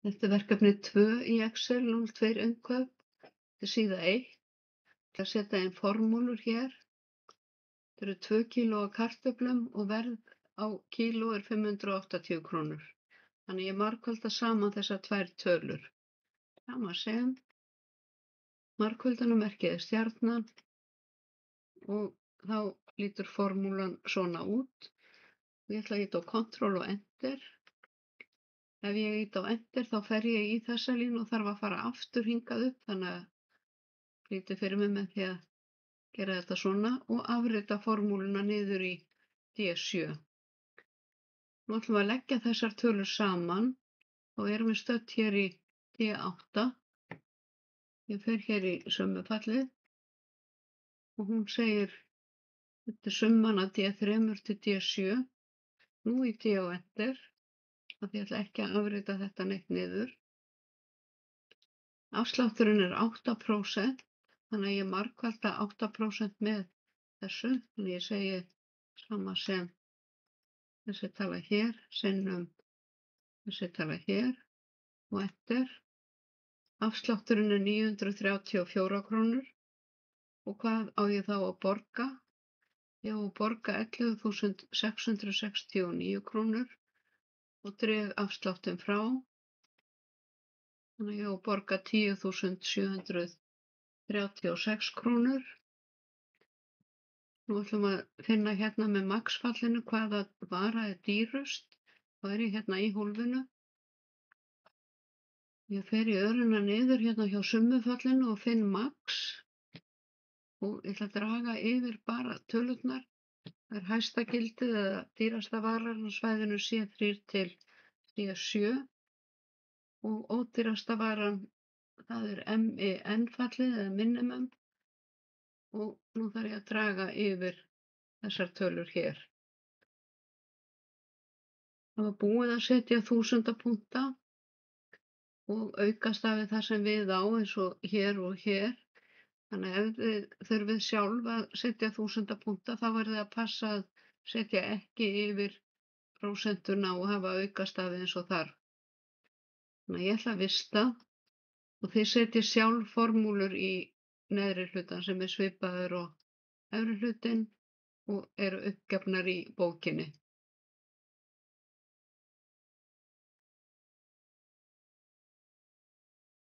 Þetta er verkefni 2 í Excel 02 innkaup. Þetta er síða 1. Ég ætla að setja inn formúlur hér. Þetta eru 2 kíló af kartöflum og verð á kíló er 580 krónur. Þannig ég margfalda saman þessar tvær tölur. Sama sem margföldunamerkið er stjarnan og þá lítur formúlan svona út. Ég ætla að ýta á Ctrl og Enter. Ef ég ýta á Enter þá fer ég í þessa línu og þarf að fara aftur hingað upp, þannig að lítið fyrir mig með því að gera þetta svona og afrita formúluna niður í D7. Nú ætlum við að leggja þessar tölur saman og erum við stödd hér í D8. Ég fer hér í summufallið og hún segir, þetta er summan af D3 til D7. Nú ýti ég á Enter, af því ég ætla ekki að afrita þetta neitt niður. Afslátturinn er 8%, þannig að ég margfalda 8% með þessu. Þannig ég segi sama sem þessi tala hér, sinnum þessi tala hér og Enter. Afslátturinn er 934 krónur og hvað á ég þá að borga? Ég á að borga 11.669 krónur og dreg afsláttinn frá. Þannig að ég á að borga 10.736 krónur. Nú ætlum við að finna hérna með maxfallinu hvaða vara er dýrust. Þá er ég hérna í hólfinu. Ég fer í öruna niður hérna hjá summufallinu og finn max. Og ég ætla að draga yfir bara tölurnar. Það er hæsta gildið eða dýrasta varan á svæðinu C3 til C7 og ódýrasta varan, það er MIN fallið eða minimum og nú þarf ég að draga yfir þessar tölur hér. Það var búið að setja 1000 punkta og aukast af það sem við á eins og hér og hér. Þannig ef þið þurfið sjálf að setja 1000 punkta þá verðið að passa að setja ekki yfir prósentuna og hafa aukastafið eins og þarf. Þannig ég ætla að vista og þið setjið sjálf formúlur í neðri hlutan sem er svipaður og efri hlutin og eru uppgefnar í bókinni.